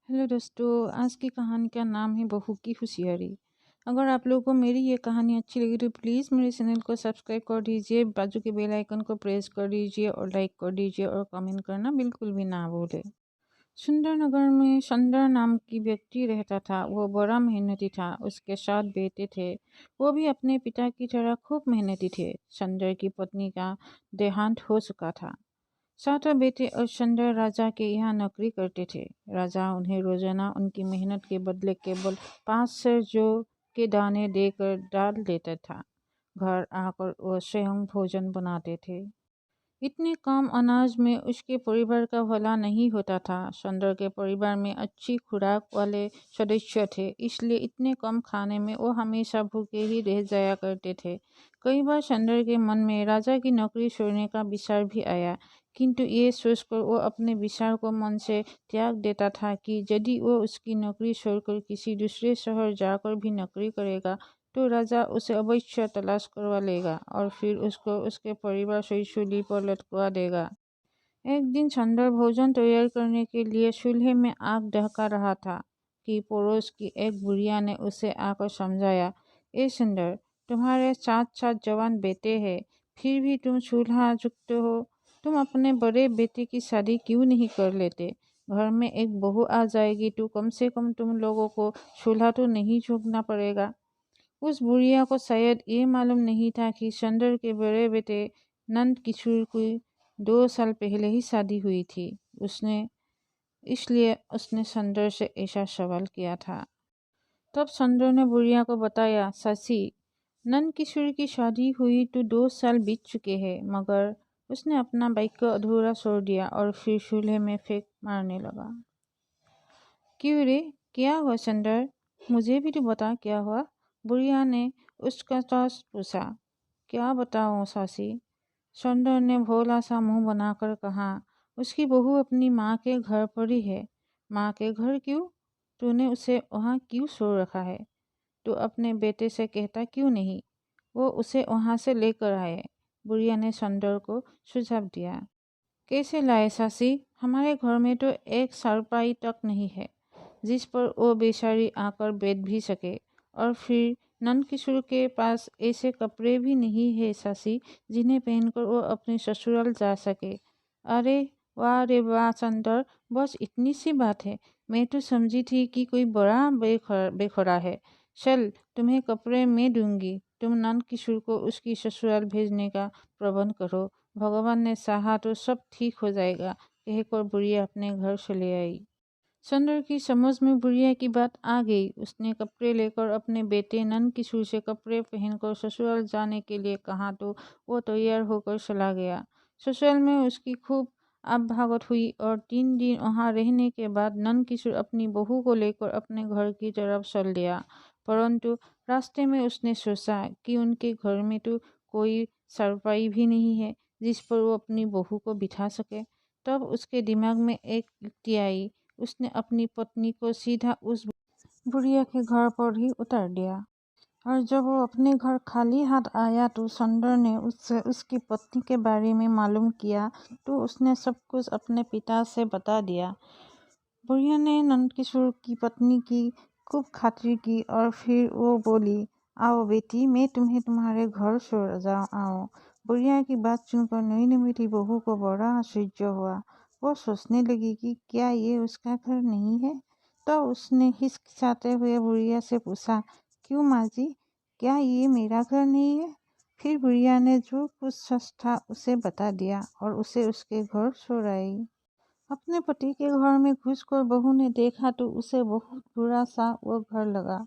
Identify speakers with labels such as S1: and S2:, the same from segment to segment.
S1: Hello दोस्तों, आज की कहानी का नाम है बहू की होशियारी। अगर आप लोगों को मेरी ये कहानी अच्छी लगी तो प्लीज़ मेरे चैनल को सब्सक्राइब कर दीजिए, बाजू के बेल आइकन को प्रेस कर दीजिए और लाइक कर दीजिए और कमेंट करना बिल्कुल भी ना भूलें। सुंदर नगर में सुंदर नाम की व्यक्ति रहता था। वो बड़ा मेहनती था। उसके 7 बेटे थे। वो भी अपने पिता की तरह खूब मेहनती थे। सुंदर की पत्नी का देहांत हो चुका था। सातों बेटे सुंदर राजा के यहाँ नौकरी करते थे। राजा उन्हें रोजाना उनकी मेहनत के बदले केवल 5 जौ के दाने देकर डाल देता था। घर आकर वो स्वयं भोजन बनाते थे। इतने कम अनाज में उसके परिवार का भला नहीं होता था। सुंदर के परिवार में अच्छी खुराक वाले सदस्य थे, इसलिए इतने कम खाने में वो हमेशा भूखे ही रह जाया करते थे। कई बार सुंदर के मन में राजा की नौकरी छोड़ने का विचार भी आया, किंतु ये सोचकर वो अपने विचार को मन से त्याग देता था कि यदि वो उसकी नौकरी छोड़कर किसी दूसरे शहर जाकर भी नौकरी करेगा तो राजा उसे अवश्य तलाश करवा लेगा और फिर उसको उसके परिवार से सूली पर लटकवा देगा। एक दिन सुंदर भोजन तैयार करने के लिए चूल्हे में आग दहका रहा था कि पड़ोस की एक बुढ़िया ने उसे आकर समझाया, ए सुंदर, तुम्हारे 7 जवान बेटे हैं, फिर भी तुम चूल्हा झुकते हो। तुम अपने बड़े बेटे की शादी क्यों नहीं कर लेते? घर में एक बहू आ जाएगी तो कम से कम तुम लोगों को चूल्हा तो नहीं झुकना पड़ेगा। उस बुढ़िया को शायद ये मालूम नहीं था कि सुंदर के बड़े बेटे नंद किशोर की 2 साल पहले ही शादी हुई थी। उसने इसलिए उसने सुंदर से ऐसा सवाल किया था। तब सुंदर ने बुढ़िया को बताया, सासी, नंद किशोर की शादी हुई तो 2 साल बीत चुके हैं, मगर उसने अपना वाक्य अधूरा छोड़ दिया और फिर चूल्हे में फेंक मारने लगा। क्यों रे, क्या हुआ सुंदर? मुझे भी तो बता क्या हुआ? बुढ़िया ने उसका पास पूछा। क्या बताऊं सासी? सुंदर ने भोला सा मुंह बनाकर कहा, उसकी बहू अपनी माँ के घर पर ही है। माँ के घर क्यों? तूने उसे वहाँ क्यों छोड़ रखा है? तू अपने बेटे से कहता क्यों नहीं? वो उसे वहाँ से लेकर आए। बुढ़िया ने सुंदर को सुझाव दिया। कैसे लाए सासी? हमारे घर में तो एक चारपाई तक नहीं है जिस पर वो बेचारी आकर बैठ भी सके। और फिर नंद किशोर के पास ऐसे कपड़े भी नहीं है सासी जिन्हें पहनकर वो अपने ससुराल जा सके। अरे वाह रे वाह सुंदर, बस इतनी सी बात है। मैं तो समझी थी कि कोई बड़ा बेखरा है। चल, तुम्हें कपड़े मैं दूंगी, तुम नंद किशोर को उसकी ससुराल भेजने का प्रबंध करो। भगवान ने चाहा तो सब ठीक हो जाएगा, कहकर बुढ़िया अपने घर चले आई। सुंदर की समझ में बुढ़िया की बात आ गई। उसने कपड़े लेकर अपने बेटे नंद किशोर से कपड़े पहनकर ससुराल जाने के लिए कहा तो वो तैयार होकर चला गया। ससुराल में उसकी खूब आप भागत हुई और 3 दिन वहां रहने के बाद नंद किशोर अपनी बहू को लेकर अपने घर की तरफ चल दिया। परंतु रास्ते में उसने सोचा कि उनके घर में तो कोई चारपाई भी नहीं है जिस पर वो अपनी बहू को बिठा सके। तब उसके दिमाग में एक युक्ति आई। उसने अपनी पत्नी को सीधा उस बुढ़िया के घर पर ही उतार दिया। और जब वो अपने घर खाली हाथ आया तो सुंदर ने उससे उसकी पत्नी के बारे में मालूम किया तो उसने सब कुछ अपने पिता से बता दिया। बुढ़िया ने नंदकिशोर की पत्नी की खूब खातिर की और फिर वो बोली, आओ बेटी, मैं तुम्हें तुम्हारे घर छोड़ जा आओ। बुढ़िया की बात सुनकर नई मीठी बहू को बड़ा आश्चर्य हुआ। वो सोचने लगी कि क्या ये उसका घर नहीं है। तो उसने हिचकिचाते हुए बुढ़िया से पूछा, क्यों माँ जी, क्या ये मेरा घर नहीं है? फिर बुढ़िया ने जो कुछ सच था उसे बता दिया और उसे उसके घर छोड़ आई। अपने पति के घर में घुसकर बहू ने देखा तो उसे बहुत बुरा सा वो घर लगा।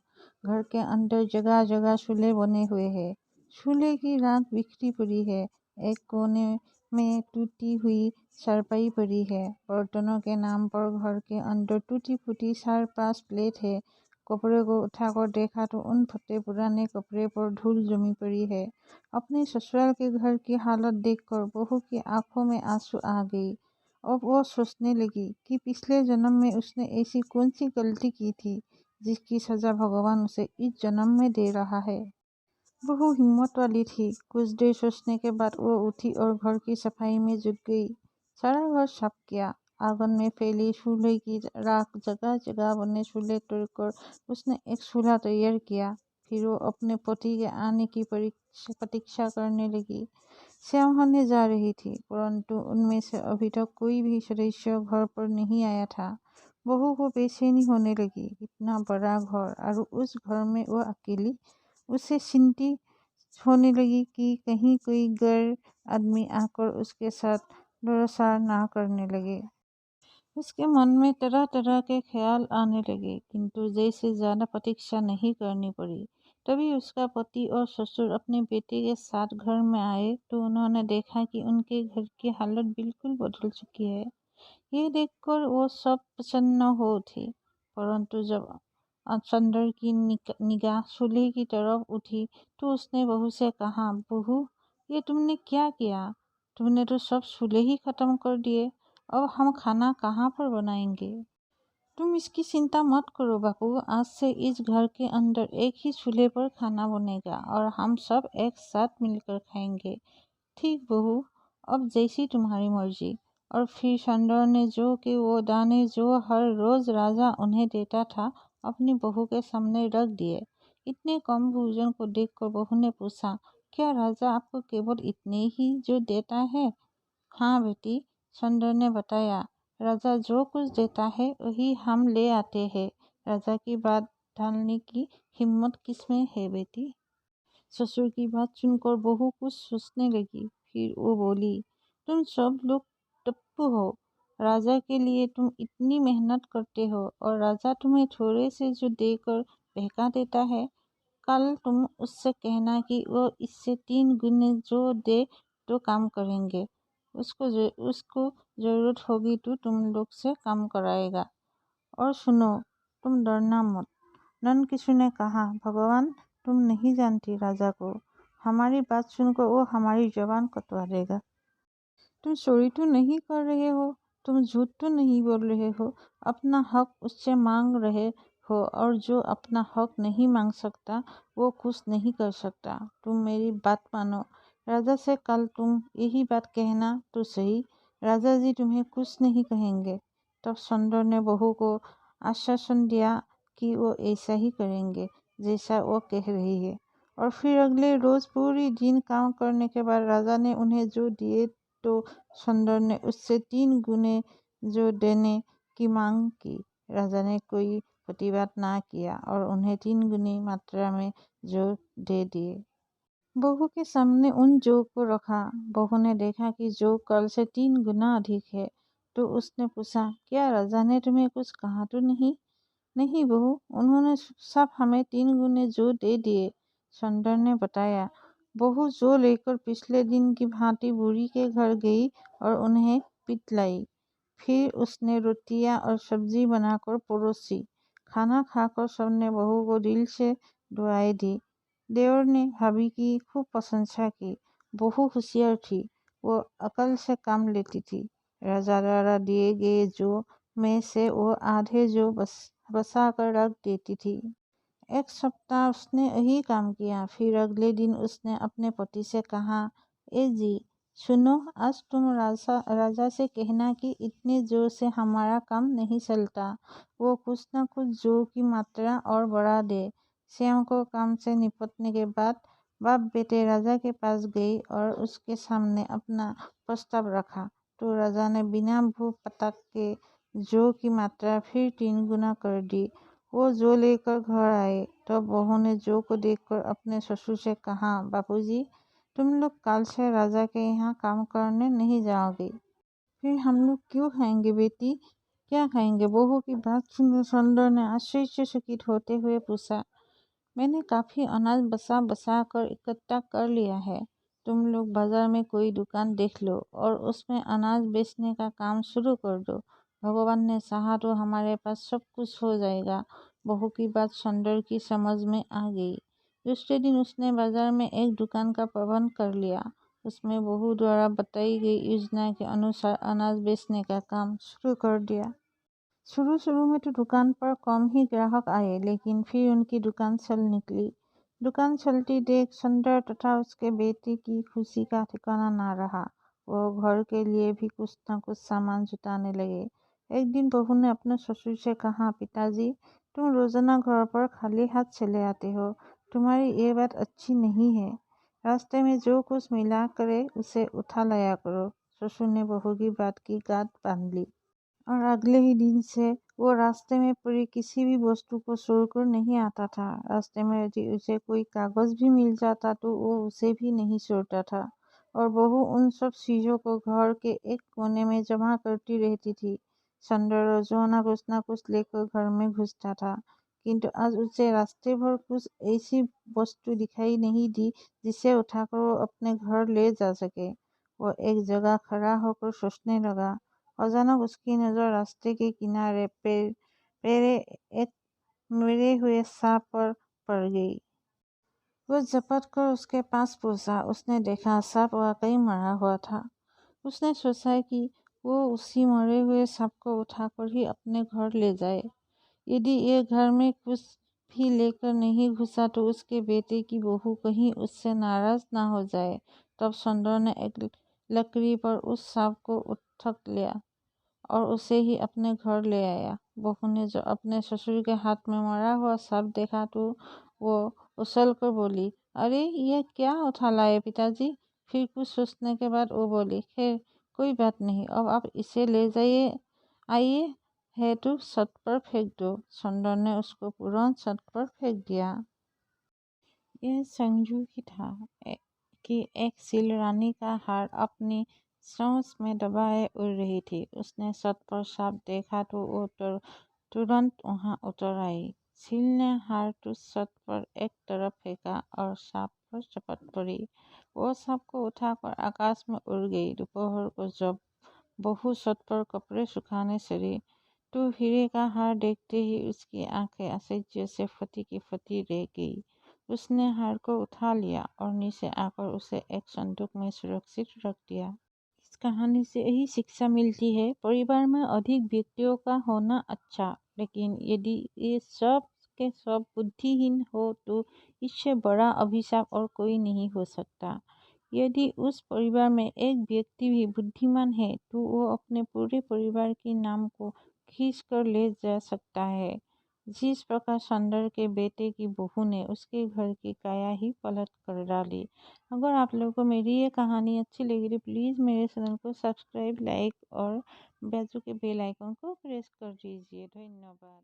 S1: घर के अंदर जगह जगह चूल्हे बने हुए हैं। चूल्हे की राख बिखरी पड़ी है। एक कोने में टूटी हुई चारपाई पड़ी है। बर्तनों के नाम पर घर के अंदर टूटी फूटी 4-5 प्लेट है। कपड़े को उठाकर देखा तो उन फटे पुराने कपड़े पर धूल जमी पड़ी है। अपने ससुराल के घर की हालत देखकर बहू की आंखों में आंसू आ गई। अब वो सोचने लगी कि पिछले जन्म में उसने ऐसी कौन सी गलती की थी जिसकी सजा भगवान उसे इस जन्म में दे रहा है। बहू हिम्मत वाली थी। कुछ देर सोचने के बाद वो उठी और घर की सफाई में जुट गई। सारा घर साफ किया। आंगन में फैली चूल्हे की राख जगह जगह बने चूल्हे तोड़कर उसने एक चूल्हा तैयार किया। फिर वो अपने पति के आने की प्रतीक्षा करने लगी। शाम होने जा रही थी, परंतु उनमें से अभी तक कोई भी सदस्य घर पर नहीं आया था। बहू को बेचैनी होने लगी। इतना बड़ा घर और उस घर में वो अकेली। उसे चिंता होने लगी कि कहीं कोई गैर आदमी आकर उसके साथ दुर्व्यवहार ना करने लगे। उसके मन में तरह तरह के ख्याल आने लगे, किंतु जैसे ज्यादा प्रतीक्षा नहीं करनी पड़ी। तभी उसका पति और ससुर अपने बेटे के साथ घर में आए तो उन्होंने देखा कि उनके घर की हालत बिल्कुल बदल चुकी है। ये देखकर वो सब प्रसन्न हो उठी, परंतु जब सुंदर की निगाह चूल्हे की तरफ उठी तो उसने बहू से कहा, बहू, ये तुमने क्या किया? तुमने तो सब चूल्हे ही खत्म कर दिए। अब हम खाना कहाँ पर बनाएंगे? तुम इसकी चिंता मत करो बापू, आज से इस घर के अंदर एक ही चूल्हे पर खाना बनेगा और हम सब एक साथ मिलकर खाएंगे। ठीक बहू, अब जैसी तुम्हारी मर्जी। और फिर सुंदर ने जो कि वो दाने जो हर रोज राजा उन्हें देता था अपनी बहू के सामने रख दिए। इतने कम भोजन को देखकर बहू ने पूछा, क्या राजा आपको केवल इतने ही जो देता है? हाँ बेटी, सुंदर ने बताया, राजा जो कुछ देता है वही हम ले आते हैं। राजा की बात टालने की हिम्मत किसमें है बेटी? ससुर की बात सुनकर बहू कुछ सोचने लगी। फिर वो बोली, तुम सब लोग टप्पू हो। राजा के लिए तुम इतनी मेहनत करते हो और राजा तुम्हें थोड़े से जो देकर बहका देता है। कल तुम उससे कहना कि वो इससे 3 गुने जो दे तो काम करेंगे। उसको जरूरत होगी तो तुम लोग से काम कराएगा। और सुनो, तुम डरना मत। नंदकिशोर ने कहा, भगवान, तुम नहीं जानती राजा को। हमारी बात सुनकर वो हमारी जबान कटवा देगा। तुम चोरी तो नहीं कर रहे हो, तुम झूठ तो नहीं बोल रहे हो, अपना हक उससे मांग रहे हो और जो अपना हक नहीं मांग सकता वो कुछ नहीं कर सकता। तुम मेरी बात मानो। राजा से कल तुम यही बात कहना तो सही। राजा जी तुम्हें कुछ नहीं कहेंगे। तब सुंदर ने बहू को आश्वासन दिया कि वो ऐसा ही करेंगे जैसा वो कह रही है। और फिर अगले रोज पूरी दिन काम करने के बाद राजा ने उन्हें जो दिए तो सुंदर ने उससे 3 गुने जो देने की मांग की। राजा ने कोई प्रतिवाद ना किया और उन्हें 3 गुनी मात्रा में जो दे दिए। बहू के सामने उन जौ को रखा। बहू ने देखा कि जौ कल से 3 गुना अधिक है, तो उसने पूछा, क्या राजा ने तुम्हें कुछ कहा तो नहीं? नहीं बहू, उन्होंने सब हमें 3 गुने जो दे दिए, सुंदर ने बताया। बहू जो लेकर पिछले दिन की भांति बूढ़ी के घर गई और उन्हें पितलाई। फिर उसने रोटियां और सब्जी बनाकर परोसी। खाना खाकर सबने बहू को दिल से दुआएं दी। देवर ने भाभी की खूब प्रशंसा की। बहू होशियार थी, वो अकल से काम लेती थी। राजा द्वारा दिए गए जो में से वो आधे जो बसा कर रख देती थी। एक सप्ताह उसने यही काम किया। फिर अगले दिन उसने अपने पति से कहा, ए जी, सुनो, आज तुम राजा से कहना कि इतने जोर से हमारा काम नहीं चलता। वो कुछ न कुछ जोर की मात्रा और बढ़ा दे। शाम को काम से निपटने के बाद बाप बेटे राजा के पास गए और उसके सामने अपना प्रस्ताव रखा। तो राजा ने बिना भूख पटक के जौ की मात्रा फिर 3 गुना कर दी। वो जौ लेकर घर आए तो बहू ने जौ को देखकर अपने ससुर से कहा, बापूजी, तुम लोग कल से राजा के यहाँ काम करने नहीं जाओगे। फिर हम लोग क्यों खाएंगे बेटी? क्या खाएंगे? बहू की बात सुनकर सुंदर ने आश्चर्यचकित होते हुए पूछा, मैंने काफी अनाज बसा बसा कर इकट्ठा कर लिया है। तुम लोग बाजार में कोई दुकान देख लो और उसमें अनाज बेचने का काम शुरू कर दो। भगवान ने चाहा तो हमारे पास सब कुछ हो जाएगा। बहू की बात सुंदर की समझ में आ गई। दूसरे दिन उसने बाजार में एक दुकान का प्रबंध कर लिया। उसमें बहू द्वारा बताई गई योजना के अनुसार अनाज बेचने का काम शुरू कर दिया। शुरू शुरू में तो दुकान पर कम ही ग्राहक आए, लेकिन फिर उनकी दुकान चल निकली। दुकान चलती देख सुंदर तथा उसके बेटे की खुशी का ठिकाना ना रहा। वो घर के लिए भी कुछ न कुछ सामान जुटाने लगे। एक दिन बहू ने अपने ससुर से कहा, पिताजी, तुम रोजाना घर पर खाली हाथ चले आते हो। तुम्हारी ये बात अच्छी नहीं है। रास्ते में जो कुछ मिला करे उसे उठा लाया करो। ससुर ने बहू की बात की गांठ बांध ली और अगले ही दिन से वो रास्ते में पड़ी किसी भी वस्तु को छोड़कर नहीं आता था। रास्ते में यदि उसे कोई कागज भी मिल जाता तो वो उसे भी नहीं छोड़ता था और बहू उन सब चीजों को घर के एक कोने में जमा करती रहती थी। संडे रोजाना कुछ न कुछ लेकर घर में घुसता था, किंतु आज उसे रास्ते भर कुछ ऐसी वस्तु दिखाई नहीं दी जिसे उठाकर वो अपने घर ले जा सके। वो एक जगह खड़ा होकर सोचने लगा। अचानक उसकी नजर रास्ते के किनारे पेरे एक मरे हुए सांप पर पड़ गई। वो झपट कर उसके पास पहुंचा। उसने देखा सांप वाकई मरा हुआ था। उसने सोचा कि वो उसी मरे हुए सांप को उठाकर ही अपने घर ले जाए। यदि ये घर में कुछ भी लेकर नहीं घुसा तो उसके बेटे की बहू कहीं उससे नाराज ना हो जाए। तब सुंदर ने एक लकड़ी पर उस सांप को उठक लिया और उसे ही अपने घर ले आया। बहू ने जो अपने ससुर के हाथ में मरा हुआ सांप देखा तो वो उछल कर बोली, अरे ये क्या उठा लाए पिताजी। फिर कुछ सोचने के बाद वो बोली, खैर कोई बात नहीं, अब आप इसे ले जाइए। आइए है तो छत पर फेंक दो। सुंदर ने उसको तुरंत छत पर फेंक दिया। यह संजू ही था कि एक सील रानी का हार अपनी चोंच में दबाए उड़ रही थी। उसने छत पर सांप देखा तो वो तुरंत वहां उतर आई। सील ने हार तो छत पर एक तरफ फेंका और सांप पर चपट पड़ी। वो सांप को उठाकर आकाश में उड़ गई। दोपहर को जब बहू छत पर कपड़े सुखाने चली तो हीरे का हार देखते ही उसकी आंखें आश्चर्य से फटी की फटी रह गई। उसने हार को उठा लिया और नीचे आकर उसे एक संदूक में सुरक्षित रख दिया। इस कहानी से यही शिक्षा मिलती है, परिवार में अधिक व्यक्तियों का होना अच्छा, लेकिन यदि ये सब के सब बुद्धिहीन हो तो इससे बड़ा अभिशाप और कोई नहीं हो सकता। यदि उस परिवार में एक व्यक्ति भी बुद्धिमान है तो वो अपने पूरे परिवार के नाम को खींच कर ले जा सकता है। जिस प्रकार सुंदर के बेटे की बहू ने उसके घर की काया ही पलट कर डाली। अगर आप लोगों को मेरी ये कहानी अच्छी लगी तो प्लीज़ मेरे चैनल को सब्सक्राइब, लाइक और बाजू के बेल आइकन को प्रेस कर दीजिए। धन्यवाद।